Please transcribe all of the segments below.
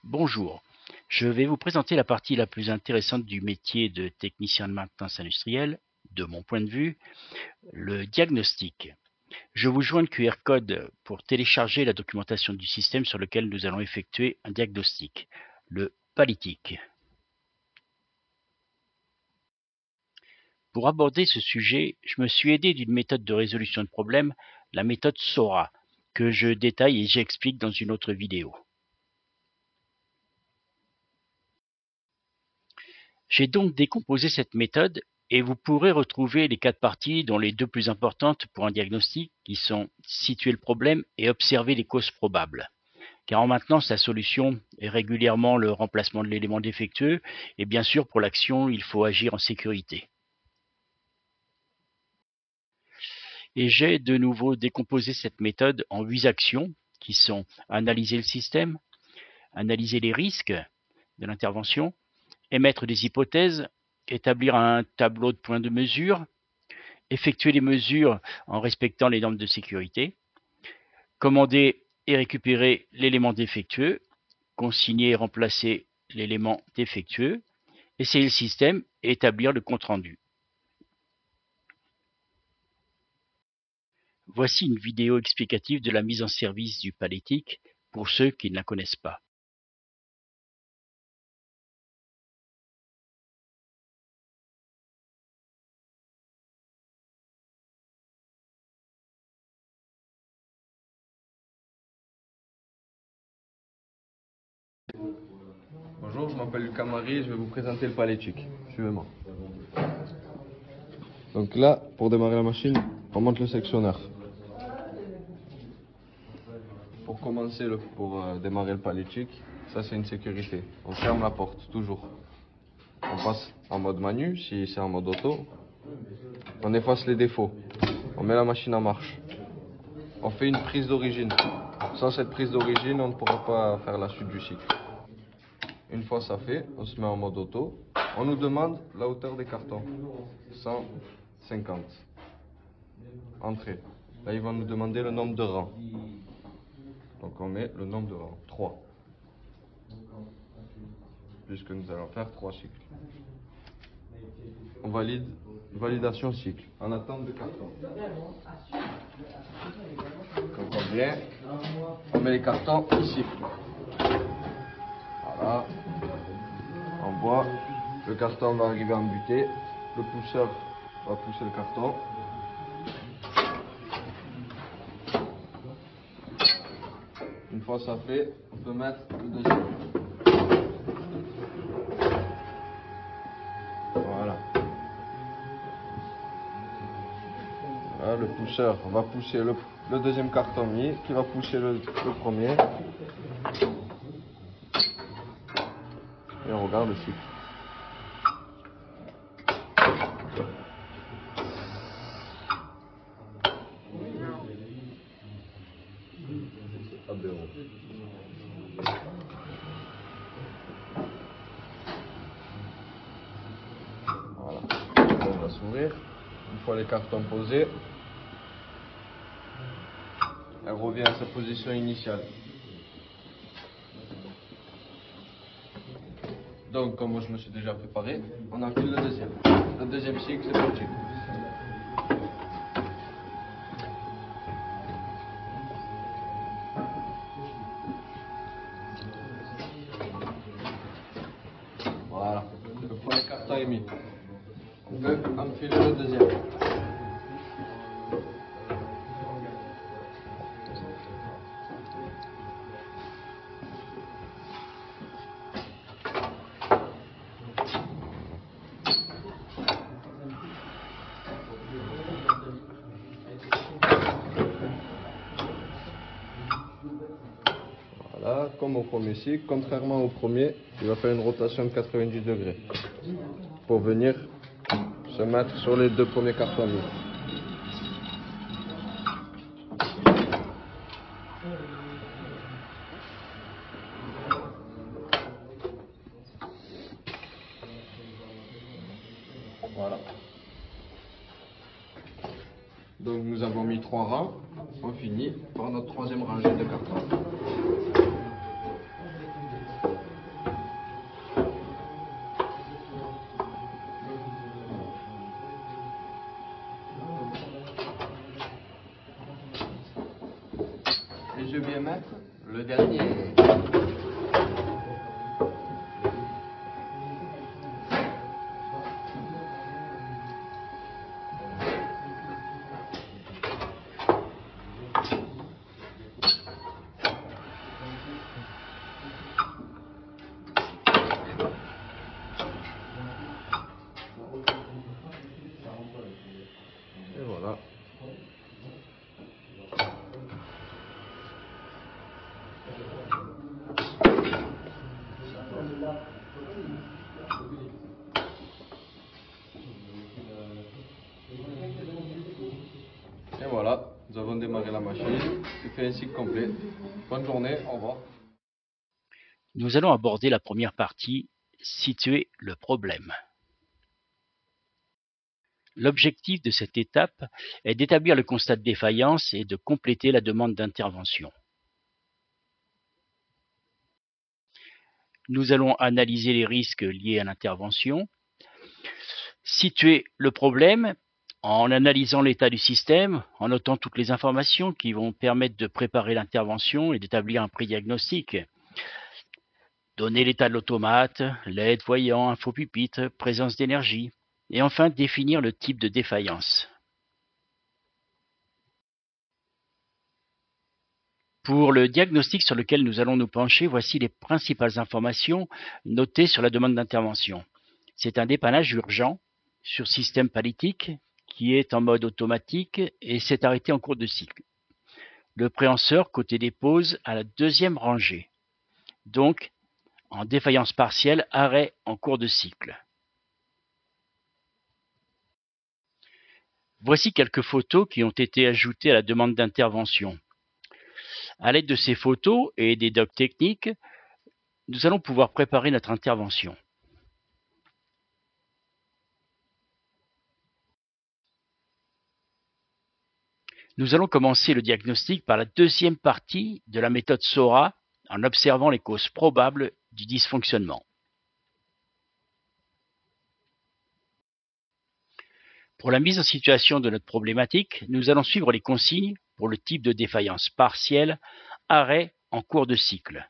Bonjour, je vais vous présenter la partie la plus intéressante du métier de technicien de maintenance industrielle, de mon point de vue, le diagnostic. Je vous joins le QR code pour télécharger la documentation du système sur lequel nous allons effectuer un diagnostic, le Palytic. Pour aborder ce sujet, je me suis aidé d'une méthode de résolution de problème, la méthode SORA, que je détaille et j'explique dans une autre vidéo. J'ai donc décomposé cette méthode et vous pourrez retrouver les 4 parties, dont les 2 plus importantes pour un diagnostic, qui sont situer le problème et observer les causes probables. Car en maintenance, la solution est régulièrement le remplacement de l'élément défectueux et bien sûr pour l'action, il faut agir en sécurité. Et j'ai de nouveau décomposé cette méthode en 8 actions qui sont analyser le système, analyser les risques de l'intervention, émettre des hypothèses, établir un tableau de points de mesure, effectuer les mesures en respectant les normes de sécurité, commander et récupérer l'élément défectueux, consigner et remplacer l'élément défectueux, essayer le système et établir le compte-rendu. Voici une vidéo explicative de la mise en service du Palytic pour ceux qui ne la connaissent pas. Bonjour, je m'appelle Lucas Marie, je vais vous présenter le Palytic. Suivez-moi. Donc là, pour démarrer la machine, on monte le sectionneur. Pour commencer, pour démarrer le Palytic, ça c'est une sécurité. On ferme la porte, toujours. On passe en mode manu, si c'est en mode auto. On efface les défauts. On met la machine en marche. On fait une prise d'origine. Sans cette prise d'origine, on ne pourra pas faire la suite du cycle. Une fois ça fait, on se met en mode auto. On nous demande la hauteur des cartons. 150. Entrée. Là, ils vont nous demander le nombre de rangs. Donc on met le nombre de rangs. 3. Puisque nous allons faire 3 cycles. On valide. Validation cycle. En attente de carton. Quand on vient, on met les cartons ici. Voilà. On voit, le carton va arriver en butée. Le pousseur va pousser le carton. Une fois ça fait, on peut mettre le deuxième. Voilà. Là, le pousseur va pousser le deuxième cartonnier qui va pousser le premier. Et on regarde le cycle. Voilà. On va s'ouvrir. Une fois les cartons posés, elle revient à sa position initiale. Donc, comme moi je me suis déjà préparé, on enfile le deuxième. Le deuxième cycle, c'est parti. Voilà. Le premier carton est mis. On peut enfiler le deuxième. Voilà, comme au premier cycle, contrairement au premier, il va faire une rotation de 90 degrés pour venir se mettre sur les 2 premiers cartonniers. Voilà. Donc nous avons mis 3 rangs, on finit par notre 3e rangée de cartons. Et voilà. Et voilà, nous avons démarré la machine. Il fait un cycle complet. Bonne journée, au revoir. Nous allons aborder la première partie, situer le problème. L'objectif de cette étape est d'établir le constat de défaillance et de compléter la demande d'intervention. Nous allons analyser les risques liés à l'intervention, situer le problème en analysant l'état du système, en notant toutes les informations qui vont permettre de préparer l'intervention et d'établir un pré-diagnostic. Donner l'état de l'automate, LED, voyant, infopupitre, présence d'énergie. Et enfin, définir le type de défaillance. Pour le diagnostic sur lequel nous allons nous pencher, voici les principales informations notées sur la demande d'intervention. C'est un dépannage urgent sur système palétique qui est en mode automatique et s'est arrêté en cours de cycle. Le préhenseur côté des pauses à la deuxième rangée. Donc, en défaillance partielle, arrêt en cours de cycle. Voici quelques photos qui ont été ajoutées à la demande d'intervention. À l'aide de ces photos et des docs techniques, nous allons pouvoir préparer notre intervention. Nous allons commencer le diagnostic par la deuxième partie de la méthode SORA en observant les causes probables du dysfonctionnement. Pour la mise en situation de notre problématique, nous allons suivre les consignes pour le type de défaillance partielle, arrêt en cours de cycle.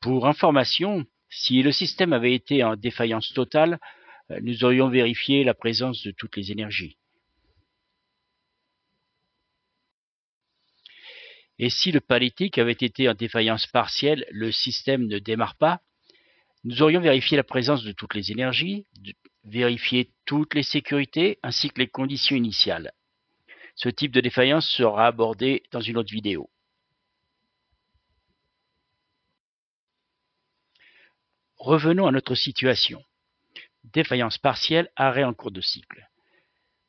Pour information, si le système avait été en défaillance totale, nous aurions vérifié la présence de toutes les énergies. Et si le palétique avait été en défaillance partielle, le système ne démarre pas, nous aurions vérifié la présence de toutes les énergies, vérifié toutes les sécurités ainsi que les conditions initiales. Ce type de défaillance sera abordé dans une autre vidéo. Revenons à notre situation. Défaillance partielle, arrêt en cours de cycle.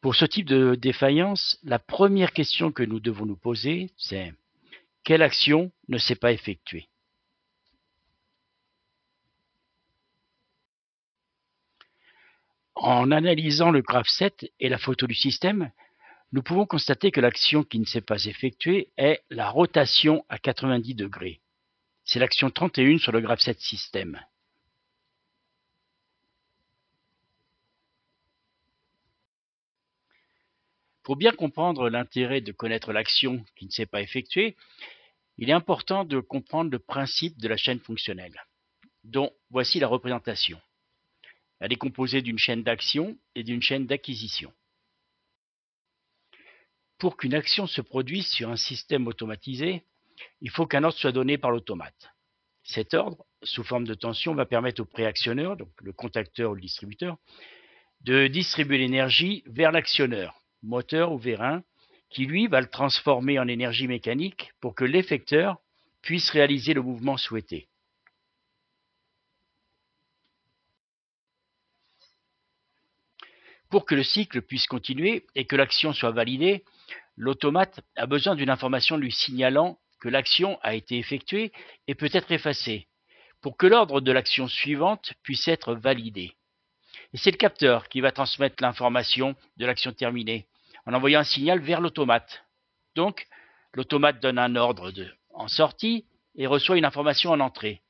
Pour ce type de défaillance, la première question que nous devons nous poser, c'est quelle action ne s'est pas effectuée? En analysant le graphe 7 et la photo du système, nous pouvons constater que l'action qui ne s'est pas effectuée est la rotation à 90 degrés. C'est l'action 31 sur le graphe 7 système. Pour bien comprendre l'intérêt de connaître l'action qui ne s'est pas effectuée, il est important de comprendre le principe de la chaîne fonctionnelle, dont voici la représentation. Elle est composée d'une chaîne d'action et d'une chaîne d'acquisition. Pour qu'une action se produise sur un système automatisé, il faut qu'un ordre soit donné par l'automate. Cet ordre, sous forme de tension, va permettre au préactionneur, donc le contacteur ou le distributeur, de distribuer l'énergie vers l'actionneur, moteur ou vérin, qui lui va le transformer en énergie mécanique pour que l'effecteur puisse réaliser le mouvement souhaité. Pour que le cycle puisse continuer et que l'action soit validée, l'automate a besoin d'une information lui signalant que l'action a été effectuée et peut être effacée, pour que l'ordre de l'action suivante puisse être validé. Et c'est le capteur qui va transmettre l'information de l'action terminée, en envoyant un signal vers l'automate. Donc, l'automate donne un ordre en sortie et reçoit une information en entrée.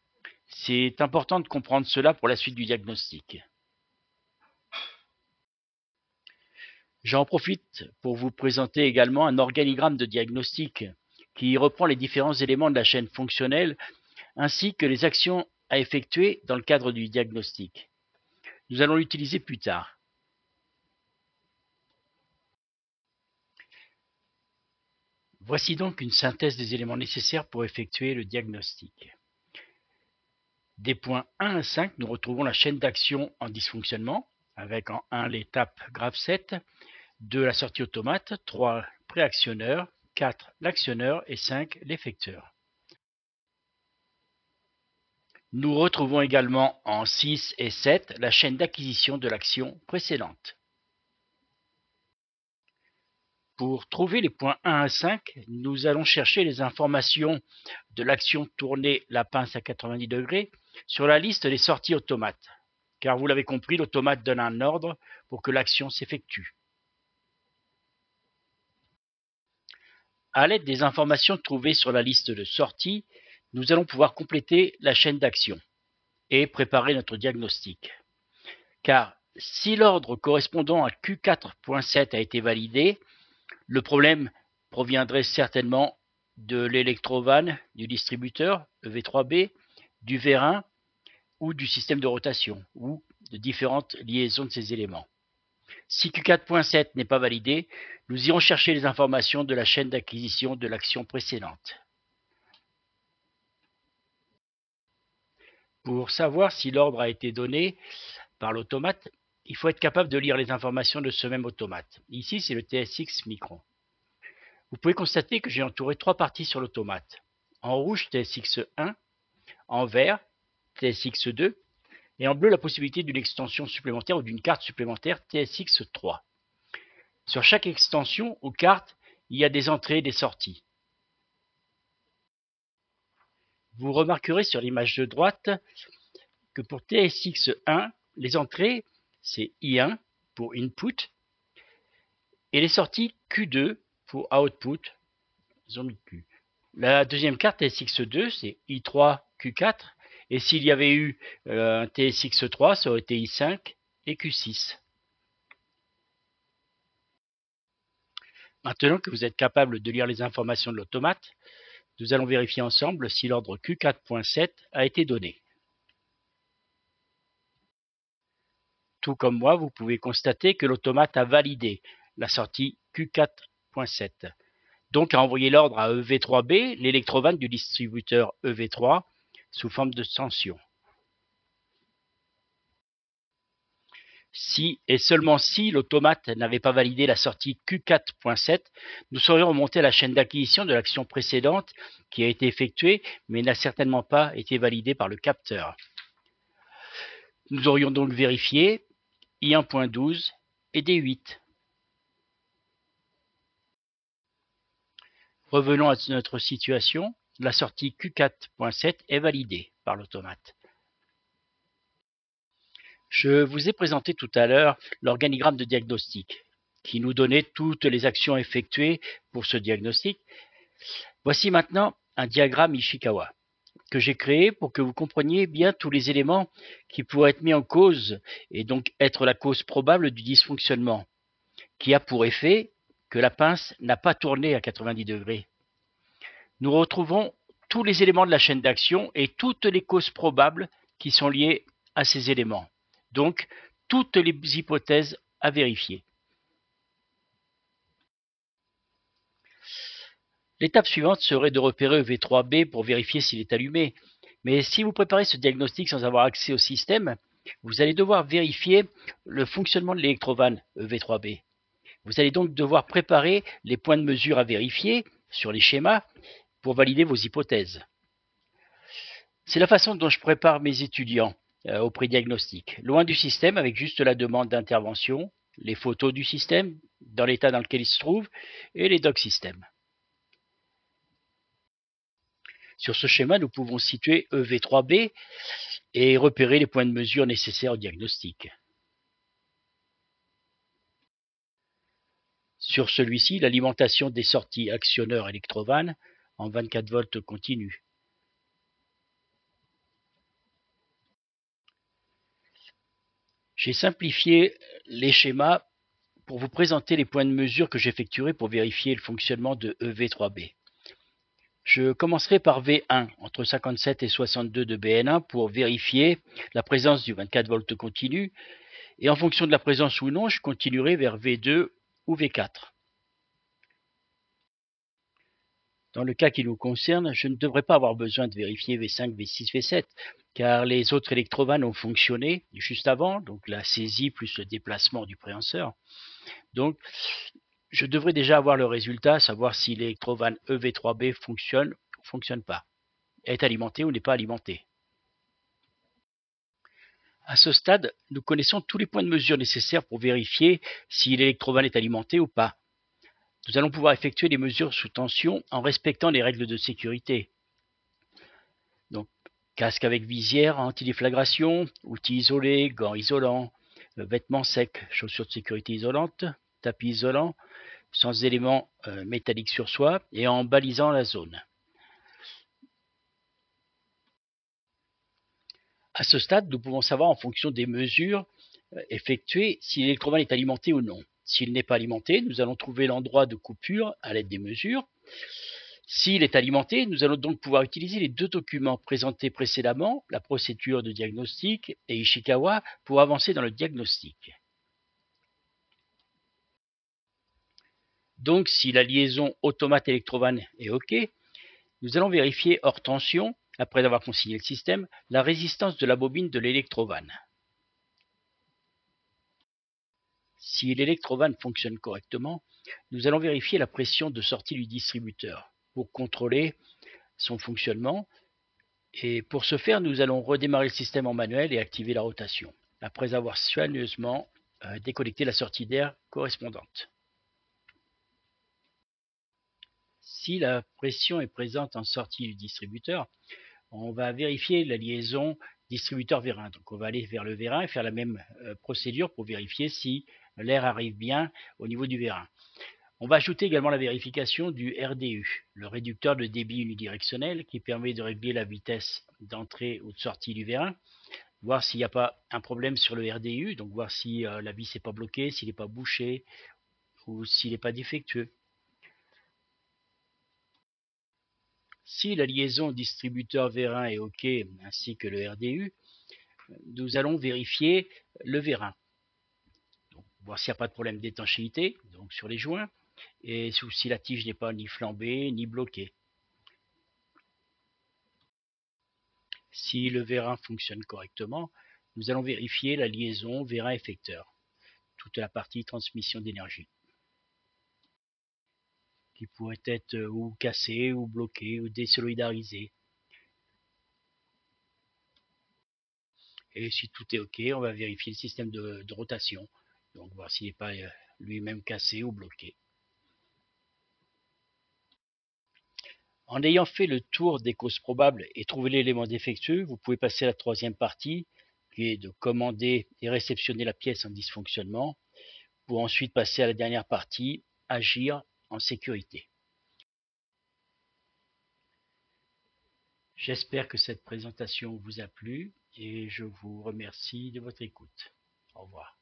C'est important de comprendre cela pour la suite du diagnostic. J'en profite pour vous présenter également un organigramme de diagnostic qui reprend les différents éléments de la chaîne fonctionnelle ainsi que les actions à effectuer dans le cadre du diagnostic. Nous allons l'utiliser plus tard. Voici donc une synthèse des éléments nécessaires pour effectuer le diagnostic. Des points 1 à 5, nous retrouvons la chaîne d'action en dysfonctionnement, avec en 1 l'étape graph 7, 2 la sortie automate, 3 préactionneur, 4 l'actionneur et 5 l'effecteur. Nous retrouvons également en 6 et 7 la chaîne d'acquisition de l'action précédente. Pour trouver les points 1 à 5, nous allons chercher les informations de l'action tourner la pince à 90 degrés sur la liste des sorties automates, car vous l'avez compris, l'automate donne un ordre pour que l'action s'effectue. À l'aide des informations trouvées sur la liste de sortie, nous allons pouvoir compléter la chaîne d'action et préparer notre diagnostic. Car si l'ordre correspondant à Q4.7 a été validé, le problème proviendrait certainement de l'électrovanne du distributeur EV3B, du vérin ou du système de rotation, ou de différentes liaisons de ces éléments. Si Q4.7 n'est pas validé, nous irons chercher les informations de la chaîne d'acquisition de l'action précédente. Pour savoir si l'ordre a été donné par l'automate, il faut être capable de lire les informations de ce même automate. Ici, c'est le TSX Micron. Vous pouvez constater que j'ai entouré 3 parties sur l'automate. En rouge, TSX1, en vert, TSX2, et en bleu, la possibilité d'une extension supplémentaire ou d'une carte supplémentaire TSX3. Sur chaque extension ou carte, il y a des entrées et des sorties. Vous remarquerez sur l'image de droite que pour TSX1, les entrées, c'est I1 pour input, et les sorties Q2 pour output, Q. La deuxième carte TSX2, c'est I3, Q4, et s'il y avait eu un TSX3, ça aurait été I5 et Q6. Maintenant que vous êtes capable de lire les informations de l'automate, nous allons vérifier ensemble si l'ordre Q4.7 a été donné. Tout comme moi, vous pouvez constater que l'automate a validé la sortie Q4.7. Donc a envoyé l'ordre à EV3B, l'électrovanne du distributeur EV3, sous forme de tension. Si et seulement si l'automate n'avait pas validé la sortie Q4.7, nous serions remontés à la chaîne d'acquisition de l'action précédente qui a été effectuée mais n'a certainement pas été validée par le capteur. Nous aurions donc vérifié I1.12 et D8. Revenons à notre situation, la sortie Q4.7 est validée par l'automate. Je vous ai présenté tout à l'heure l'organigramme de diagnostic qui nous donnait toutes les actions effectuées pour ce diagnostic. Voici maintenant un diagramme Ishikawa que j'ai créé pour que vous compreniez bien tous les éléments qui pourraient être mis en cause et donc être la cause probable du dysfonctionnement, qui a pour effet que la pince n'a pas tourné à 90 degrés. Nous retrouvons tous les éléments de la chaîne d'action et toutes les causes probables qui sont liées à ces éléments. Donc, toutes les hypothèses à vérifier. L'étape suivante serait de repérer EV3B pour vérifier s'il est allumé. Mais si vous préparez ce diagnostic sans avoir accès au système, vous allez devoir vérifier le fonctionnement de l'électrovanne EV3B. Vous allez donc devoir préparer les points de mesure à vérifier sur les schémas pour valider vos hypothèses. C'est la façon dont je prépare mes étudiants au pré-diagnostic, loin du système avec juste la demande d'intervention, les photos du système dans l'état dans lequel il se trouve et les docs système. Sur ce schéma, nous pouvons situer EV3B et repérer les points de mesure nécessaires au diagnostic. Sur celui-ci, l'alimentation des sorties actionneur électrovanne en 24 volts continu. J'ai simplifié les schémas pour vous présenter les points de mesure que j'effectuerai pour vérifier le fonctionnement de EV3B. Je commencerai par V1, entre 57 et 62 de BN1 pour vérifier la présence du 24 volts continu, et en fonction de la présence ou non, je continuerai vers V2 ou V4. Dans le cas qui nous concerne, je ne devrais pas avoir besoin de vérifier V5, V6, V7, car les autres électrovannes ont fonctionné juste avant, donc la saisie plus le déplacement du préhenseur. Donc, je devrais déjà avoir le résultat, savoir si l'électrovanne EV3B fonctionne ou ne fonctionne pas, est alimenté ou n'est pas alimenté. À ce stade, nous connaissons tous les points de mesure nécessaires pour vérifier si l'électrovanne est alimenté ou pas. Nous allons pouvoir effectuer les mesures sous tension en respectant les règles de sécurité. Donc, casque avec visière, anti-déflagration, outils isolés, gants isolants, vêtements secs, chaussures de sécurité isolantes, tapis isolant, sans éléments métalliques sur soi et en balisant la zone. À ce stade, nous pouvons savoir en fonction des mesures effectuées si l'électrovanne est alimenté ou non. S'il n'est pas alimenté, nous allons trouver l'endroit de coupure à l'aide des mesures. S'il est alimenté, nous allons donc pouvoir utiliser les deux documents présentés précédemment, la procédure de diagnostic et Ishikawa, pour avancer dans le diagnostic. Donc, si la liaison automate-électrovanne est OK, nous allons vérifier hors tension, après avoir consigné le système, la résistance de la bobine de l'électrovanne. Si l'électrovanne fonctionne correctement, nous allons vérifier la pression de sortie du distributeur pour contrôler son fonctionnement. Et pour ce faire, nous allons redémarrer le système en manuel et activer la rotation, après avoir soigneusement déconnecté la sortie d'air correspondante. Si la pression est présente en sortie du distributeur, on va vérifier la liaison distributeur vérin. Donc on va aller vers le vérin et faire la même procédure pour vérifier si l'air arrive bien au niveau du vérin. On va ajouter également la vérification du RDU, le réducteur de débit unidirectionnel, qui permet de régler la vitesse d'entrée ou de sortie du vérin, voir s'il n'y a pas un problème sur le RDU, donc voir si la vis n'est pas bloquée, s'il n'est pas bouché ou s'il n'est pas défectueux. Si la liaison distributeur-vérin est OK, ainsi que le RDU, nous allons vérifier le vérin. Donc, voir s'il n'y a pas de problème d'étanchéité, donc sur les joints, et si la tige n'est pas ni flambée ni bloquée. Si le vérin fonctionne correctement, nous allons vérifier la liaison vérin-effecteur, toute la partie transmission d'énergie, qui pourrait être ou cassée, ou bloquée, ou désolidarisée. Et si tout est OK, on va vérifier le système de rotation, donc voir s'il n'est pas lui-même cassé ou bloqué. En ayant fait le tour des causes probables et trouvé l'élément défectueux, vous pouvez passer à la troisième partie, qui est de commander et réceptionner la pièce en dysfonctionnement, pour ensuite passer à la dernière partie, agir en sécurité. J'espère que cette présentation vous a plu et je vous remercie de votre écoute. Au revoir.